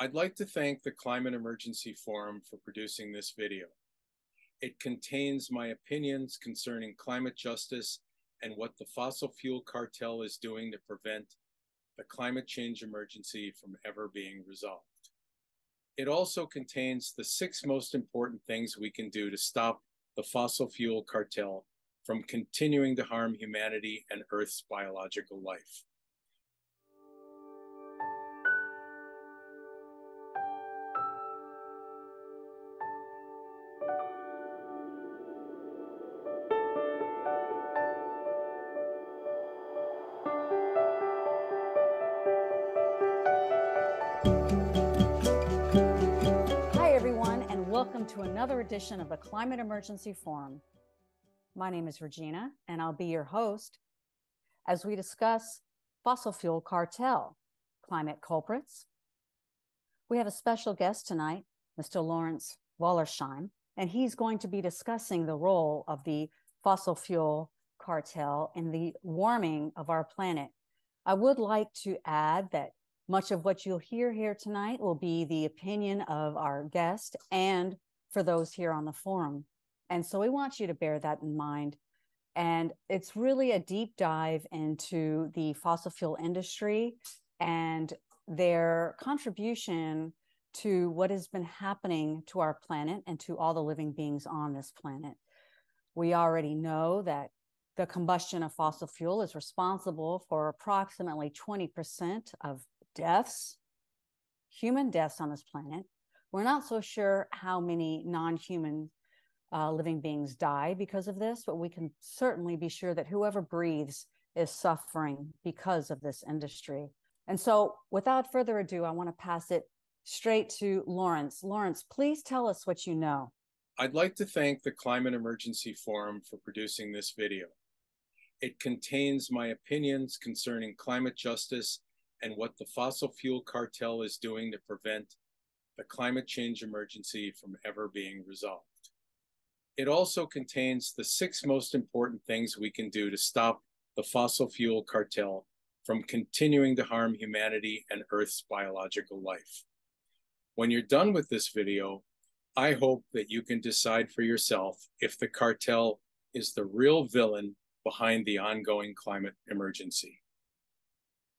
I'd like to thank the Climate Emergency Forum for producing this video. It contains my opinions concerning climate justice and what the fossil fuel cartel is doing to prevent the climate change emergency from ever being resolved. It also contains the 6 most important things we can do to stop the fossil fuel cartel from continuing to harm humanity and Earth's biological life. Welcome to another edition of the Climate Emergency Forum. My name is Regina, and I'll be your host as we discuss fossil fuel cartel, climate culprits. We have a special guest tonight, Mr. Lawrence Wollersheim, and he's going to be discussing the role of the fossil fuel cartel in the warming of our planet. I would like to add that much of what you'll hear here tonight will be the opinion of our guest and for those here on the forum. And so we want you to bear that in mind. And it's really a deep dive into the fossil fuel industry and their contribution to what has been happening to our planet and to all the living beings on this planet. We already know that the combustion of fossil fuel is responsible for approximately 20% of deaths, human deaths on this planet. We're not so sure how many non-human living beings die because of this, but we can certainly be sure that whoever breathes is suffering because of this industry. And so without further ado, I want to pass it straight to Lawrence. Lawrence, please tell us what you know. I'd like to thank the Climate Emergency Forum for producing this video. It contains my opinions concerning climate justice and what the fossil fuel cartel is doing to prevent the climate change emergency from ever being resolved. It also contains the 6 most important things we can do to stop the fossil fuel cartel from continuing to harm humanity and Earth's biological life. When you're done with this video, I hope that you can decide for yourself if the cartel is the real villain behind the ongoing climate emergency.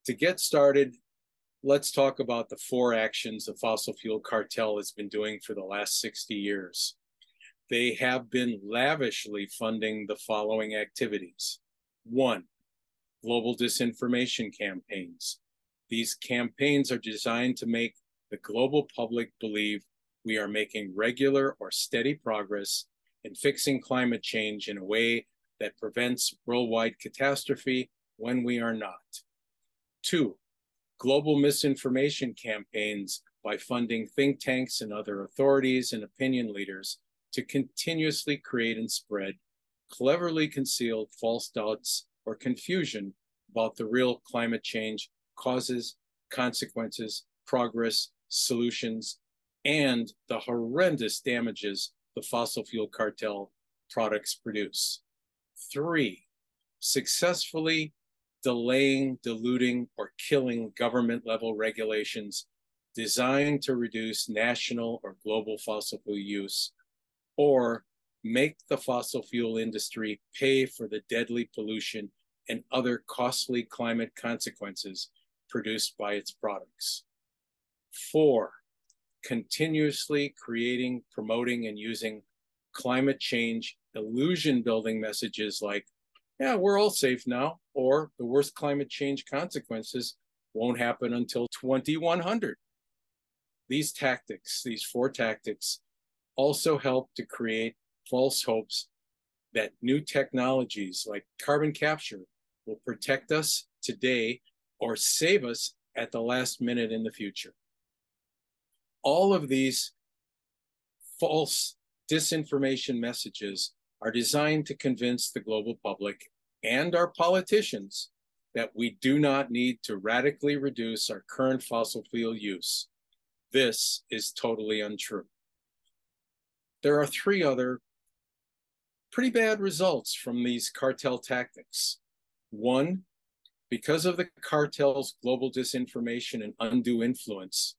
To get started, let's talk about the 4 actions the fossil fuel cartel has been doing for the last 60 years. They have been lavishly funding the following activities. 1, global disinformation campaigns. These campaigns are designed to make the global public believe we are making regular or steady progress in fixing climate change in a way that prevents worldwide catastrophe when we are not. 2, global misinformation campaigns by funding think tanks and other authorities and opinion leaders to continuously create and spread cleverly concealed false doubts or confusion about the real climate change causes, consequences, progress, solutions, and the horrendous damages the fossil fuel cartel products produce. 3, successfully delaying, diluting, or killing government-level regulations designed to reduce national or global fossil fuel use, or make the fossil fuel industry pay for the deadly pollution and other costly climate consequences produced by its products. 4, continuously creating, promoting, and using climate change illusion-building messages like, yeah, we're all safe now, or the worst climate change consequences won't happen until 2100. These tactics, these 4 tactics, also help to create false hopes that new technologies like carbon capture will protect us today or save us at the last minute in the future. All of these false disinformation messages are designed to convince the global public and our politicians that we do not need to radically reduce our current fossil fuel use. This is totally untrue. There are 3 other pretty bad results from these cartel tactics. 1, because of the cartel's global disinformation and undue influence,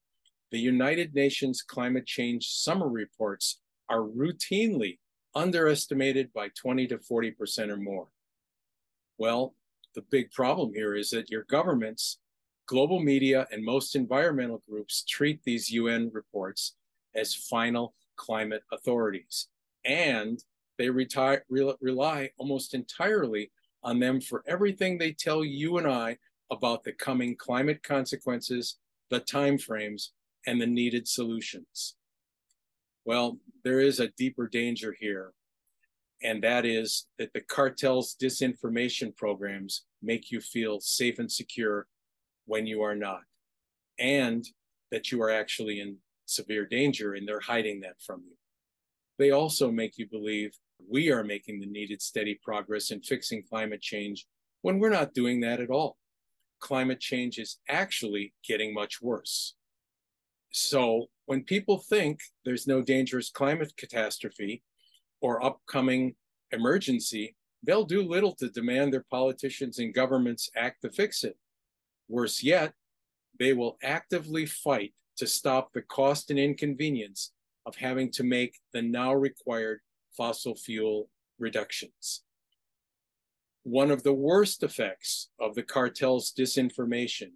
The United Nations climate change summary reports are routinely underestimated by 20 to 40% or more. Well, the big problem here is that your governments, global media, and most environmental groups treat these UN reports as final climate authorities, and they rely almost entirely on them for everything they tell you and I about the coming climate consequences, the timeframes, and the needed solutions. Well, there is a deeper danger here, and that is that the cartel's disinformation programs make you feel safe and secure when you are not, and that you are actually in severe danger and they're hiding that from you. They also make you believe we are making the needed steady progress in fixing climate change when we're not doing that at all. Climate change is actually getting much worse. So when people think there's no dangerous climate catastrophe or upcoming emergency, they'll do little to demand their politicians and governments act to fix it. Worse yet, they will actively fight to stop the cost and inconvenience of having to make the now required fossil fuel reductions. One of the worst effects of the cartel's disinformation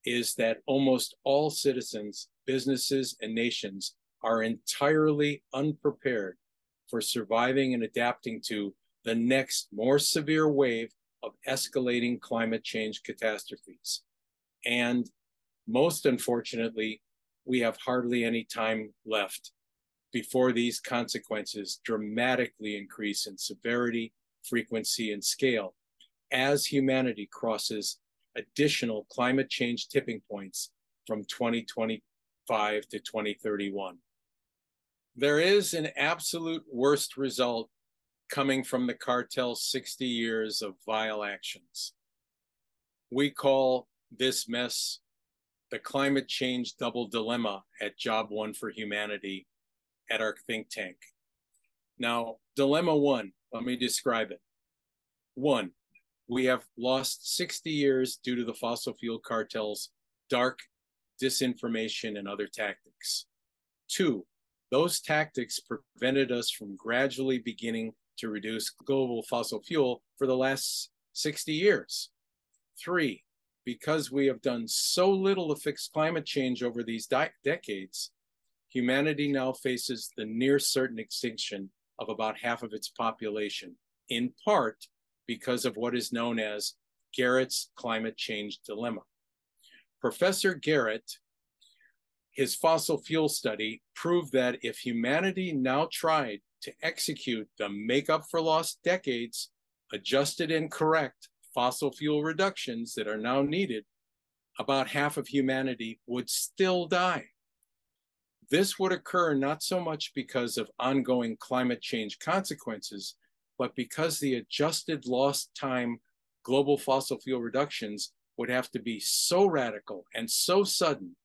is that almost all citizens, businesses, and nations are entirely unprepared for surviving and adapting to the next more severe wave of escalating climate change catastrophes. And most unfortunately, we have hardly any time left before these consequences dramatically increase in severity, frequency, and scale as humanity crosses additional climate change tipping points from 2025 to 2031. There is an absolute worst result coming from the cartel's 60 years of vile actions. We call this mess the climate change double dilemma at Job One for Humanity at our think tank. Now, dilemma one, let me describe it. One, we have lost 60 years due to the fossil fuel cartel's dark disinformation and other tactics. Two, those tactics prevented us from gradually beginning to reduce global fossil fuel for the last 60 years. Three, because we have done so little to fix climate change over these decades, humanity now faces the near certain extinction of about half of its population, in part because of what is known as Garrett's climate change dilemma. Professor Garrett, his fossil fuel study proved that if humanity now tried to execute the make up for lost decades, adjusted and correct fossil fuel reductions that are now needed, about half of humanity would still die. This would occur not so much because of ongoing climate change consequences, but because the adjusted lost time global fossil fuel reductions would have to be so radical and so sudden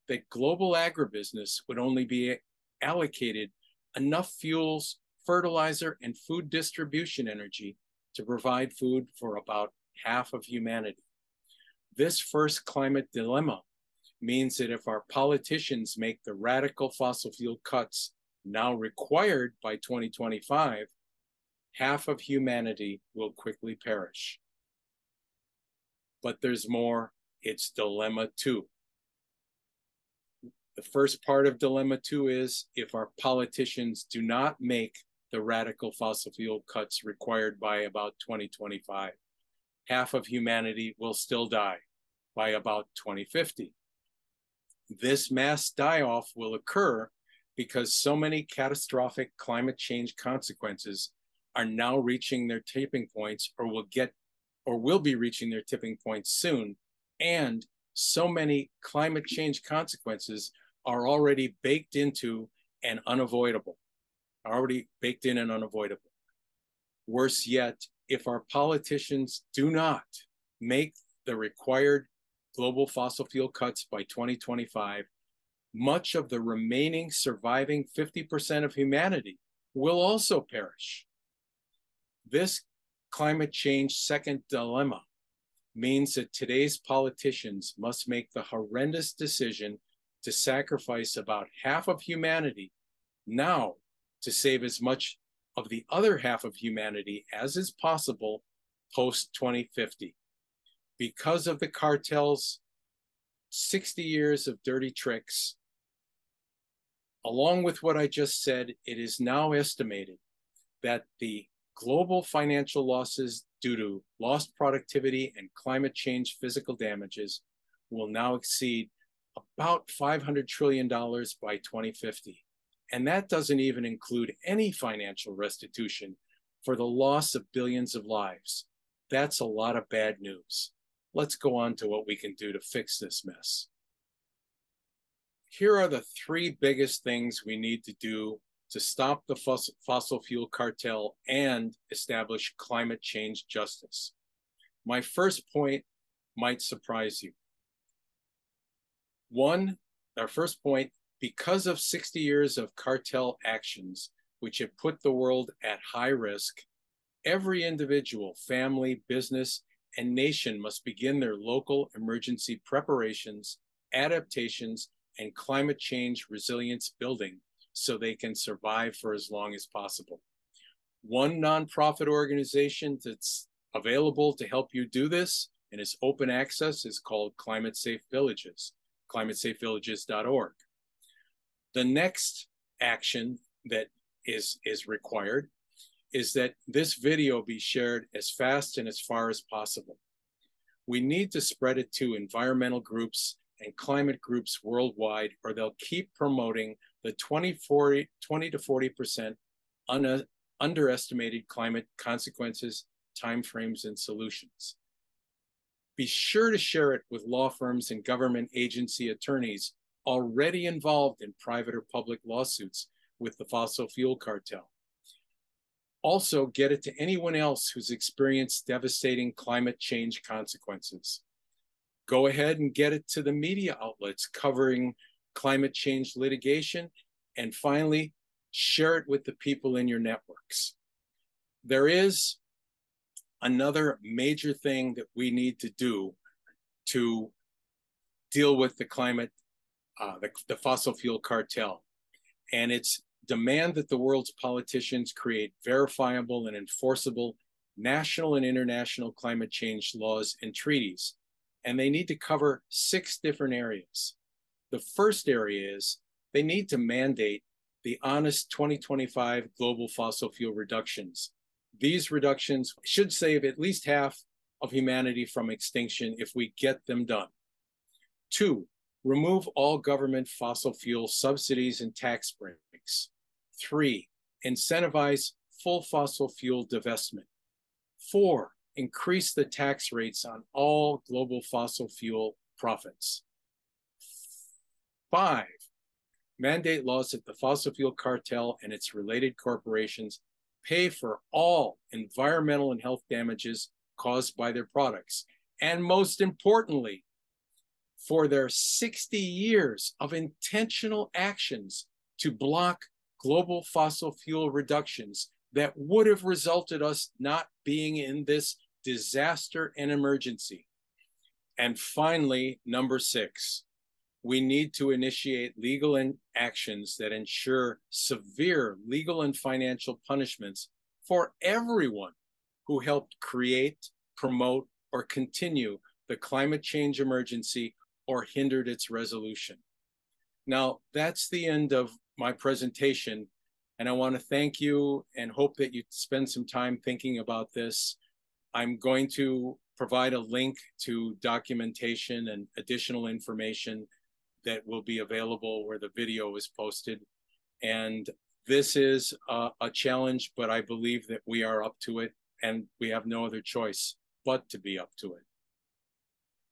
that global agribusiness would only be allocated enough fuels, fertilizer, and food distribution energy to provide food for about half of humanity. This first climate dilemma means that if our politicians make the radical fossil fuel cuts now required by 2025, half of humanity will quickly perish. But there's more. It's dilemma two. The first part of dilemma two is if our politicians do not make the radical fossil fuel cuts required by about 2025, half of humanity will still die by about 2050. This mass die-off will occur because so many catastrophic climate change consequences are now reaching their tipping points or will be reaching their tipping points soon. And so many climate change consequences are already baked into and unavoidable, Worse yet, if our politicians do not make the required global fossil fuel cuts by 2025, much of the remaining surviving 50% of humanity will also perish. This climate change second dilemma means that today's politicians must make the horrendous decision to sacrifice about half of humanity now to save as much of the other half of humanity as is possible post 2050. Because of the cartel's 60 years of dirty tricks, along with what I just said, it is now estimated that the global financial losses due to lost productivity and climate change physical damages will now exceed about $500 trillion by 2050. And that doesn't even include any financial restitution for the loss of billions of lives. That's a lot of bad news. Let's go on to what we can do to fix this mess. Here are the three biggest things we need to do to stop the fossil fuel cartel and establish climate change justice. My first point might surprise you. Our first point, because of 60 years of cartel actions, which have put the world at high risk, every individual, family, business, and nation must begin their local emergency preparations, adaptations, and climate change resilience building so they can survive for as long as possible. One nonprofit organization that's available to help you do this and is open access is called Climate Safe Villages, climatesafevillages.org. The next action that is required is that this video be shared as fast and as far as possible. We need to spread it to environmental groups and climate groups worldwide, or they'll keep promoting the 20 to 40% underestimated climate consequences, timeframes, and solutions. Be sure to share it with law firms and government agency attorneys already involved in private or public lawsuits with the fossil fuel cartel. Also, get it to anyone else who's experienced devastating climate change consequences. Go ahead and get it to the media outlets covering climate change litigation. And finally, share it with the people in your networks. There is another major thing that we need to do to deal with the climate, the fossil fuel cartel. And it's demand that the world's politicians create verifiable and enforceable national and international climate change laws and treaties. And they need to cover 6 different areas. The first area is they need to mandate the honest 2025 global fossil fuel reductions. These reductions should save at least half of humanity from extinction if we get them done. 2, remove all government fossil fuel subsidies and tax breaks. 3, incentivize full fossil fuel divestment. 4, increase the tax rates on all global fossil fuel profits. 5, mandate laws that the fossil fuel cartel and its related corporations pay for all environmental and health damages caused by their products. And most importantly, for their 60 years of intentional actions to block global fossil fuel reductions that would have resulted us not being in this disaster and emergency. And finally, number 6, we need to initiate legal actions that ensure severe legal and financial punishments for everyone who helped create, promote, or continue the climate change emergency or hindered its resolution. Now, that's the end of my presentation, and I want to thank you and hope that you spend some time thinking about this. I'm going to provide a link to documentation and additional information that will be available where the video is posted. And this is a challenge, but I believe that we are up to it, and we have no other choice but to be up to it.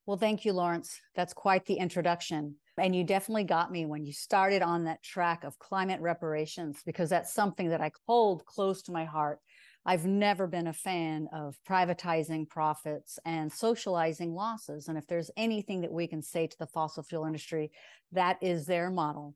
Well, thank you, Lawrence. That's quite the introduction. And you definitely got me when you started on that track of climate reparations, because that's something that I hold close to my heart. I've never been a fan of privatizing profits and socializing losses. And if there's anything that we can say to the fossil fuel industry, that is their model: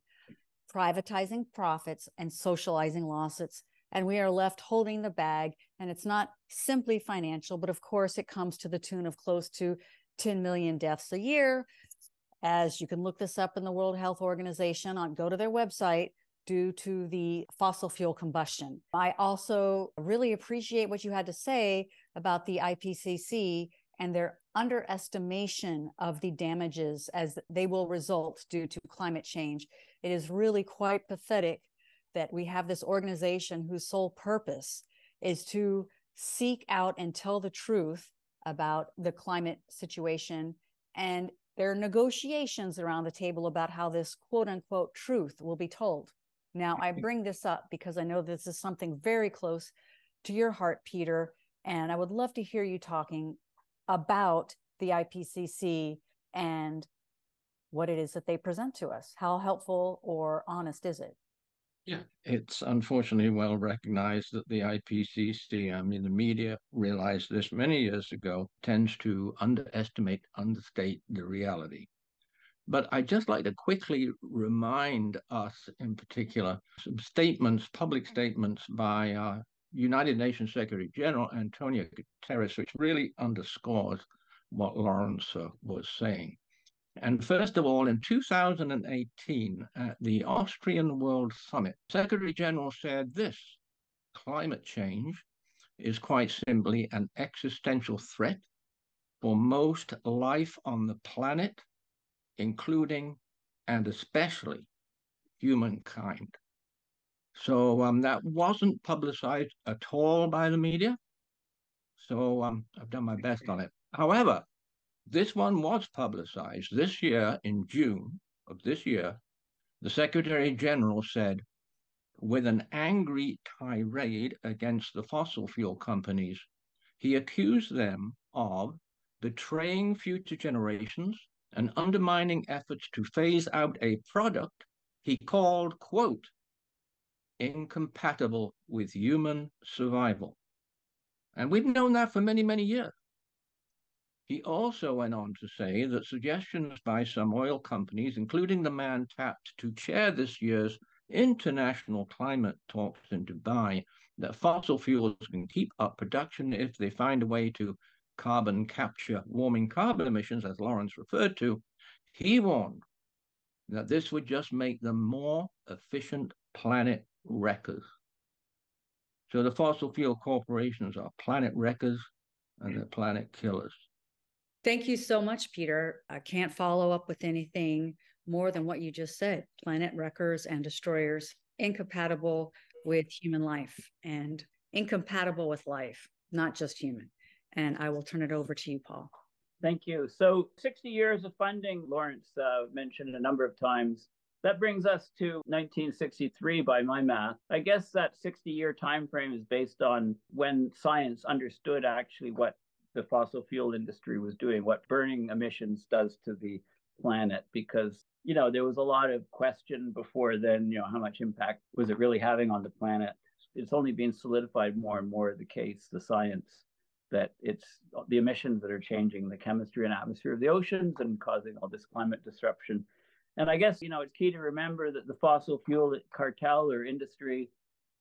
privatizing profits and socializing losses. And we are left holding the bag. And it's not simply financial, but of course it comes to the tune of close to 10 million deaths a year, as you can look this up in the World Health Organization, go to their website, due to the fossil fuel combustion. I also really appreciate what you had to say about the IPCC and their underestimation of the damages as they will result due to climate change. It is really quite pathetic that we have this organization whose sole purpose is to seek out and tell the truth about the climate situation, and there are negotiations around the table about how this quote unquote truth will be told. Now, I bring this up because I know this is something very close to your heart, Peter, and I would love to hear you talking about the IPCC and what it is that they present to us. How helpful or honest is it? Yeah, it's unfortunately well recognized that the IPCC, I mean, the media realized this many years ago, tends to underestimate, understate the reality. But I'd just like to quickly remind us, in particular, some statements, public statements by United Nations Secretary General Antonio Guterres, which really underscores what Lawrence was saying. And first of all, in 2018, at the Austrian World Summit, Secretary General said this: climate change is quite simply an existential threat for most life on the planet, including and especially humankind. So that wasn't publicized at all by the media. So I've done my best on it. However, this one was publicized this year in June of this year. The Secretary General said, with an angry tirade against the fossil fuel companies, he accused them of betraying future generations and undermining efforts to phase out a product he called, quote, incompatible with human survival. And we've known that for many, many years. He also went on to say that suggestions by some oil companies, including the man tapped to chair this year's international climate talks in Dubai, that fossil fuels can keep up production if they find a way to carbon capture warming carbon emissions, as Lawrence referred to, he warned that this would just make them more efficient planet wreckers. So the fossil fuel corporations are planet wreckers and they're planet killers. Thank you so much, Peter. I can't follow up with anything more than what you just said. Planet wreckers and destroyers, incompatible with human life and incompatible with life, not just human. And I will turn it over to you, Paul. Thank you. So 60 years of funding, Lawrence mentioned a number of times. That brings us to 1963 by my math. I guess that 60-year time frame is based on when science understood actually what the fossil fuel industry was doing, what burning emissions does to the planet, because, you know, there was a lot of question before then, you know, how much impact was it really having on the planet? It's only been solidified more and more the case, the science, that it's the emissions that are changing the chemistry and atmosphere of the oceans and causing all this climate disruption. And I guess, you know, it's key to remember that the fossil fuel cartel or industry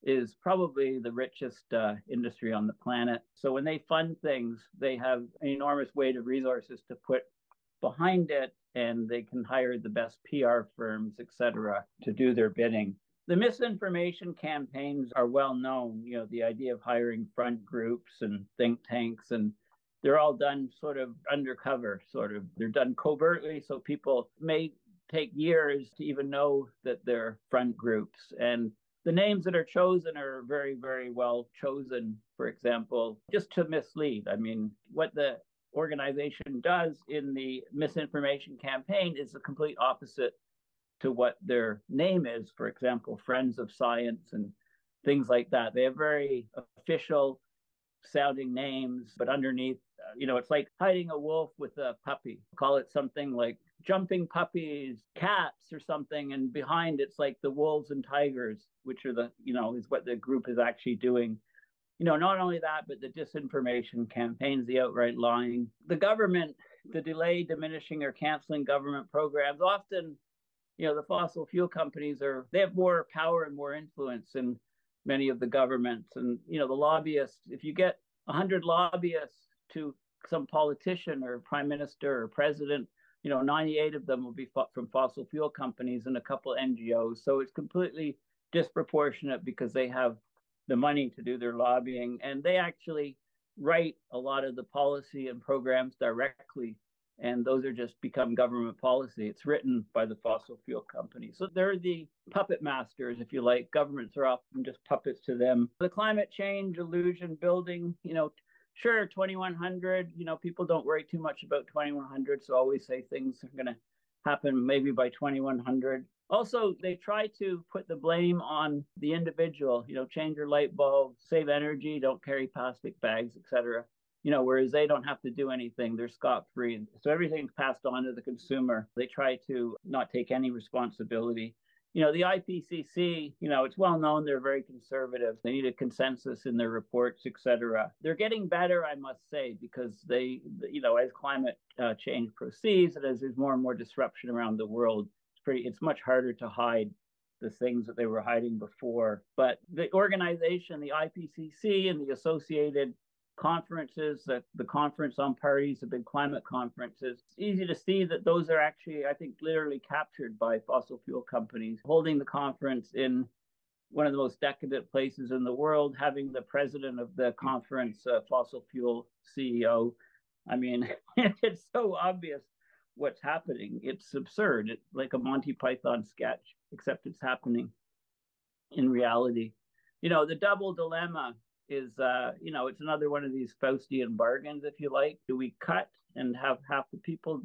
is probably the richest industry on the planet. So when they fund things, they have an enormous weight of resources to put behind it, and they can hire the best PR firms, et cetera, to do their bidding. The misinformation campaigns are well known, you know, the idea of hiring front groups and think tanks, and they're all done sort of undercover, they're done covertly, so people may take years to even know that they're front groups. And the names that are chosen are very, very well chosen, for example, just to mislead. I mean, what the organization does in the misinformation campaign is the complete opposite to what their name is. For example, Friends of Science and things like that. They have very official sounding names, but underneath, you know, it's like hiding a wolf with a puppy. Call it something like Jumping Puppies, Cats or something, and behind it's like the Wolves and Tigers, which are the, you know, is what the group is actually doing. You know, not only that, but the disinformation campaigns, the outright lying. The government, the delay, diminishing, or canceling government programs, often, you know, the fossil fuel companies they have more power and more influence in many of the governments. And, you know, the lobbyists, if you get 100 lobbyists to some politician or prime minister or president, 98 of them will be from fossil fuel companies and a couple NGOs. So it's completely disproportionate because they have the money to do their lobbying, and they actually write a lot of the policy and programs directly, and those are just become government policy. It's written by the fossil fuel companies. So they're the puppet masters, if you like. Governments are often just puppets to them. The climate change illusion building, sure, 2100, people don't worry too much about 2100, so always say things are going to happen maybe by 2100. Also, they try to put the blame on the individual, change your light bulb, save energy, don't carry plastic bags, etc. Whereas they don't have to do anything, they're scot-free. So everything's passed on to the consumer. They try to not take any responsibility. The IPCC, it's well known they're very conservative. They need a consensus in their reports, etc. They're getting better, I must say, because they, as climate change proceeds and as there's more and more disruption around the world, it's much harder to hide the things that they were hiding before. But the organization, the IPCC and the associated conferences, the Conference on Parties, the big climate conferences, it's easy to see that those are actually, I think, literally captured by fossil fuel companies, holding the conference in one of the most decadent places in the world, having the president of the conference, fossil fuel CEO. I mean, it's so obvious what's happening. It's absurd. It's like a Monty Python sketch, except it's happening in reality. The double dilemma is, it's another one of these Faustian bargains, if you like. Do we cut and have half the people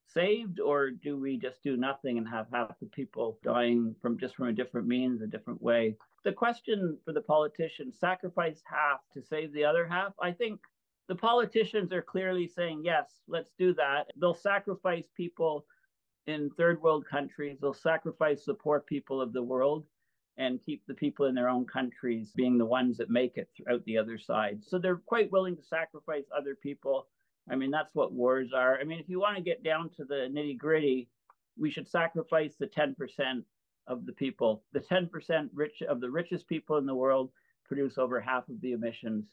saved, or do we just do nothing and have half the people dying from a different means, a different way? The question for the politicians, sacrifice half to save the other half, I think the politicians are clearly saying, yes, let's do that. They'll sacrifice people in third world countries. They'll sacrifice the poor people of the world and keep the people in their own countries being the ones that make it out the other side. So they're quite willing to sacrifice other people. I mean, that's what wars are. I mean, if you want to get down to the nitty gritty, we should sacrifice the 10% of the people. The 10% of the richest people in the world produce over half of the emissions.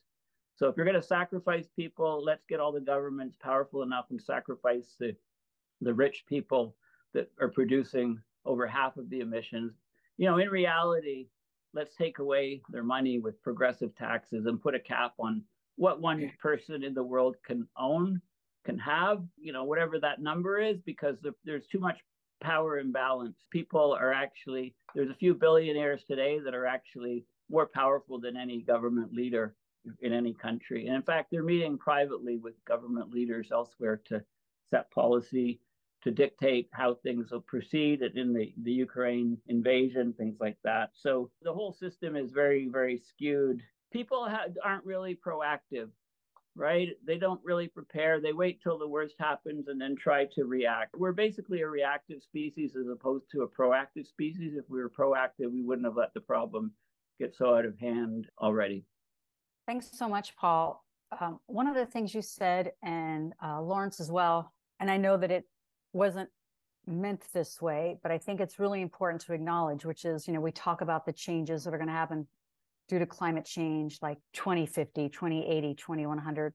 So if you're going to sacrifice people, let's get all the governments powerful enough and sacrifice the rich people that are producing over half of the emissions. In reality, let's take away their money with progressive taxes and put a cap on what one person in the world can own, can have, whatever that number is, because there's too much power imbalance. People are actually, there's a few billionaires today that are actually more powerful than any government leader in any country. And in fact, they're meeting privately with government leaders elsewhere to set policy, to dictate how things will proceed in the Ukraine invasion, things like that. So the whole system is very, very skewed. People aren't really proactive, right? They don't really prepare. They wait till the worst happens and then try to react. We're basically a reactive species as opposed to a proactive species. If we were proactive, we wouldn't have let the problem get so out of hand already. Thanks so much, Paul. One of the things you said, and Lawrence as well, and I know that it wasn't meant this way, but I think it's really important to acknowledge, which is, we talk about the changes that are going to happen due to climate change, like 2050, 2080, 2100.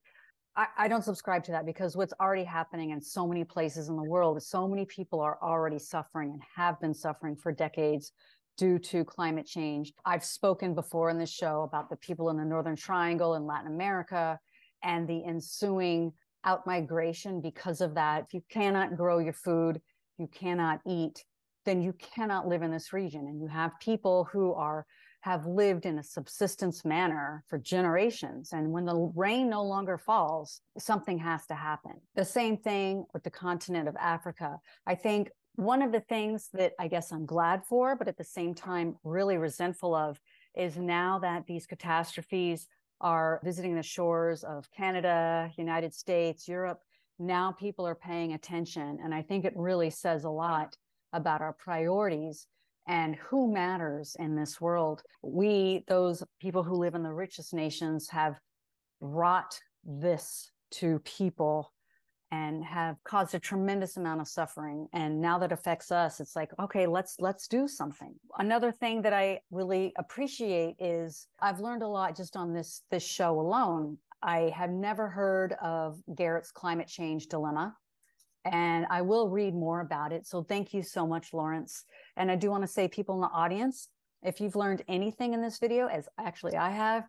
I don't subscribe to that, because what's already happening in so many places in the world, so many people are already suffering and have been suffering for decades due to climate change. I've spoken before in this show about the people in the Northern Triangle in Latin America and the ensuing outmigration because of that. If you cannot grow your food, you cannot eat, then you cannot live in this region. And you have people who have lived in a subsistence manner for generations. And when the rain no longer falls, something has to happen. The same thing with the continent of Africa. I think one of the things that I guess I'm glad for, but at the same time really resentful of, is now that these catastrophes are visiting the shores of Canada, United States, Europe, now people are paying attention. And I think it really says a lot about our priorities and who matters in this world. We, those people who live in the richest nations, have wrought this to people and have caused a tremendous amount of suffering. And now that affects us, it's like, okay, let's do something. Another thing that I really appreciate is I've learned a lot just on this show alone. I had never heard of Garrett's climate change dilemma. and I will read more about it. So thank you so much, Lawrence. And I do want to say, people in the audience, if you've learned anything in this video, as actually I have,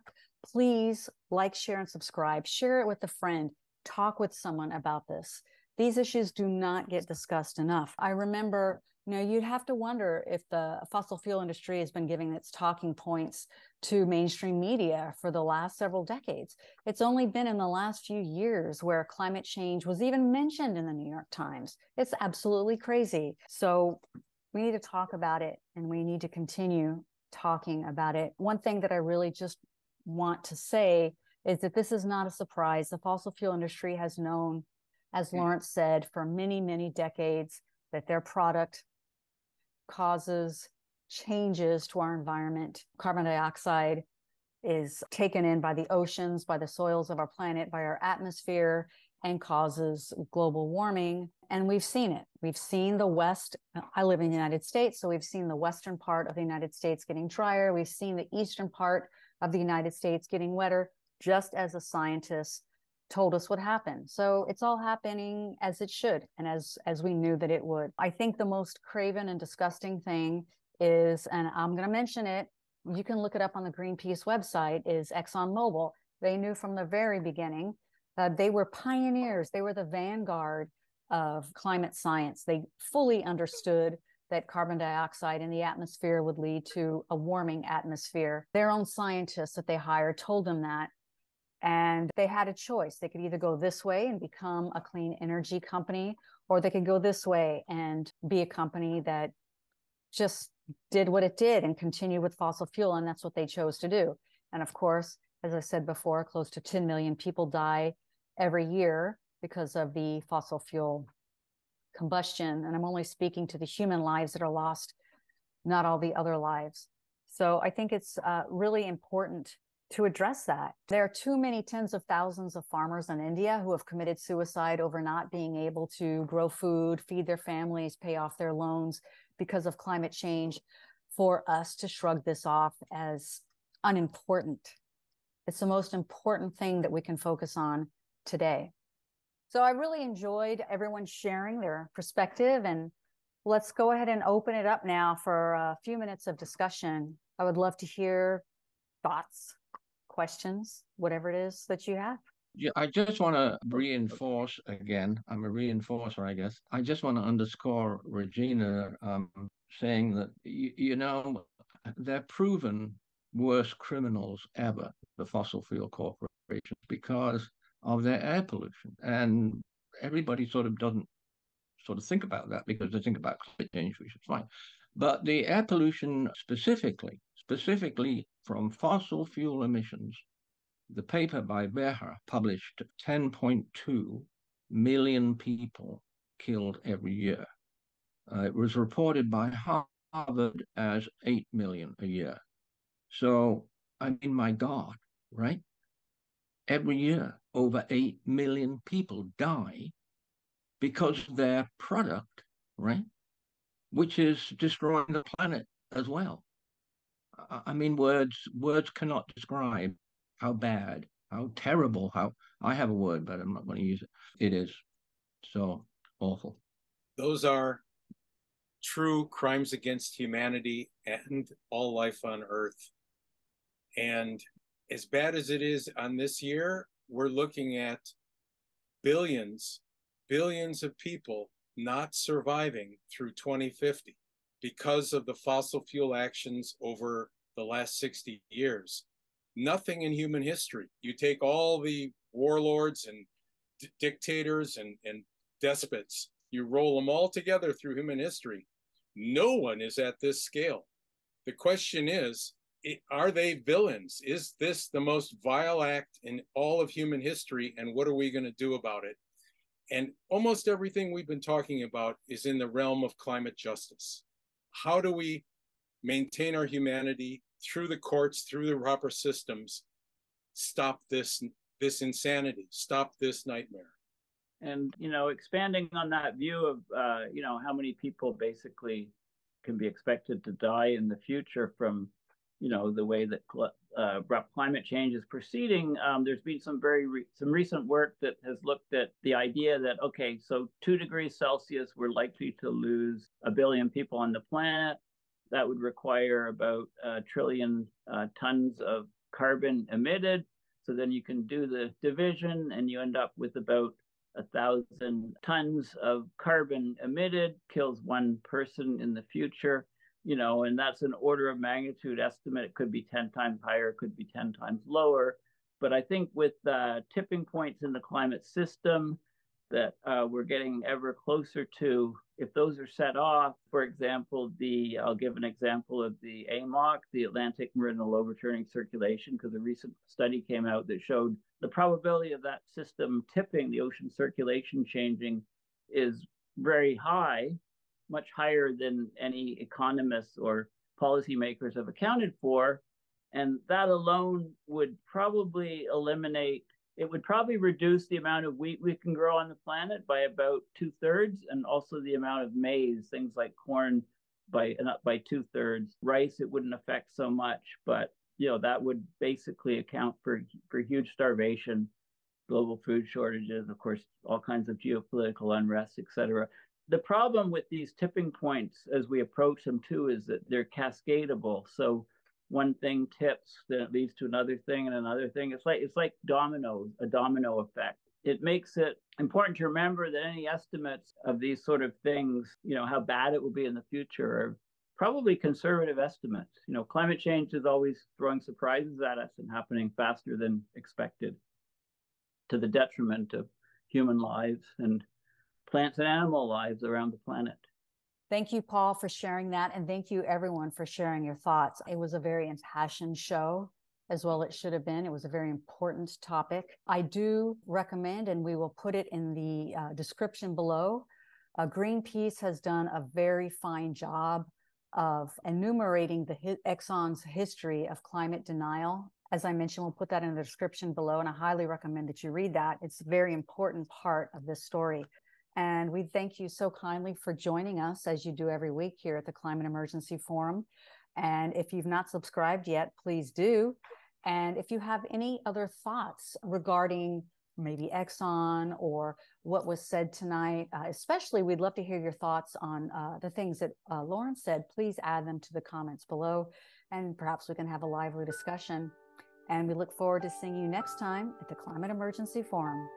please like, share, and subscribe. Share it with a friend. Talk with someone about this. These issues do not get discussed enough. I remember, you'd have to wonder if the fossil fuel industry has been giving its talking points to mainstream media for the last several decades. It's only been in the last few years where climate change was even mentioned in the New York Times. It's absolutely crazy. So we need to talk about it, and we need to continue talking about it. One thing that I really just want to say is that this is not a surprise. The fossil fuel industry has known, as Lawrence said, for many, many decades that their product causes changes to our environment. Carbon dioxide is taken in by the oceans, by the soils of our planet, by our atmosphere, and causes global warming. And we've seen it. We've seen the West. I live in the United States, so we've seen the western part of the United States getting drier. We've seen the eastern part of the United States getting wetter, just as the scientists told us would happen. So it's all happening as it should, and as we knew that it would. I think the most craven and disgusting thing is, and I'm going to mention it, you can look it up on the Greenpeace website, is ExxonMobil. They knew from the very beginning. They were pioneers. They were the vanguard of climate science. They fully understood that carbon dioxide in the atmosphere would lead to a warming atmosphere. Their own scientists that they hired told them that. And they had a choice. They could either go this way and become a clean energy company, or they could go this way and be a company that just did what it did and continue with fossil fuel. And that's what they chose to do. And of course, as I said before, close to 10 million people die every year because of the fossil fuel combustion. And I'm only speaking to the human lives that are lost, not all the other lives. So I think it's really important to address that. There are too many tens of thousands of farmers in India who have committed suicide over not being able to grow food, feed their families, pay off their loans because of climate change, for us to shrug this off as unimportant. It's the most important thing that we can focus on today. So I really enjoyed everyone sharing their perspective, and let's go ahead and open it up now for a few minutes of discussion. I would love to hear thoughts, questions, whatever it is that you have. Yeah, I just want to reinforce again. I'm a reinforcer, I guess. I just want to underscore Regina saying that, they're proven worst criminals ever, the fossil fuel corporations, because of their air pollution. And everybody sort of doesn't think about that because they think about climate change, which is fine. But the air pollution specifically from fossil fuel emissions, the paper by Beha published 10.2 million people killed every year. It was reported by Harvard as 8 million a year. So, I mean, my God, right? Every year, over 8 million people die because their product, right, which is destroying the planet as well. I mean, words cannot describe how bad, how terrible, how I have a word, but I'm not going to use it. It is so awful. Those are true crimes against humanity and all life on Earth. And as bad as it is on this year, we're looking at billions of people not surviving through 2050 because of the fossil fuel actions over the last 60 years. Nothing in human history. You take all the warlords and dictators and despots, you roll them all together through human history. No one is at this scale. The question is, are they villains? Is this the most vile act in all of human history? And what are we going to do about it? And almost everything we've been talking about is in the realm of climate justice. How do we maintain our humanity through the courts, through the proper systems, stop this insanity, stop this nightmare? And, expanding on that view of, how many people basically can be expected to die in the future from the way that abrupt climate change is proceeding. There's been some recent work that has looked at the idea that, okay, so 2 degrees Celsius, we're likely to lose 1 billion people on the planet. That would require about 1 trillion tons of carbon emitted. So then you can do the division and you end up with about 1,000 tons of carbon emitted, kills 1 person in the future, and that's an order of magnitude estimate. It could be 10 times higher, it could be 10 times lower. But I think with tipping points in the climate system that we're getting ever closer to, if those are set off, for example, I'll give an example of the AMOC, the Atlantic Meridional Overturning Circulation, because a recent study came out that showed the probability of that system tipping, the ocean circulation changing, is very high, much higher than any economists or policymakers have accounted for. And that alone would probably reduce the amount of wheat we can grow on the planet by about 2/3, and also the amount of maize, things like corn, by 2/3. Rice, it wouldn't affect so much, but that would basically account for huge starvation, global food shortages, of course, all kinds of geopolitical unrest, etc. The problem with these tipping points as we approach them too is that they're cascadable. So one thing tips, then it leads to another thing and another thing. It's like dominoes, a domino effect. It makes it important to remember that any estimates of these sort of things, how bad it will be in the future, are probably conservative estimates. Climate change is always throwing surprises at us and happening faster than expected, to the detriment of human lives and plants and animal lives around the planet. Thank you, Paul, for sharing that. And thank you, everyone, for sharing your thoughts. It was a very impassioned show, as well it should have been. It was a very important topic. I do recommend, and we will put it in the description below, Greenpeace has done a very fine job of enumerating Exxon's history of climate denial. As I mentioned, we'll put that in the description below, and I highly recommend that you read that. It's a very important part of this story. And we thank you so kindly for joining us, as you do every week here at the Climate Emergency Forum. And if you've not subscribed yet, please do. And if you have any other thoughts regarding maybe Exxon or what was said tonight, especially we'd love to hear your thoughts on the things that Lawrence said. Please add them to the comments below, and perhaps we can have a lively discussion. And we look forward to seeing you next time at the Climate Emergency Forum.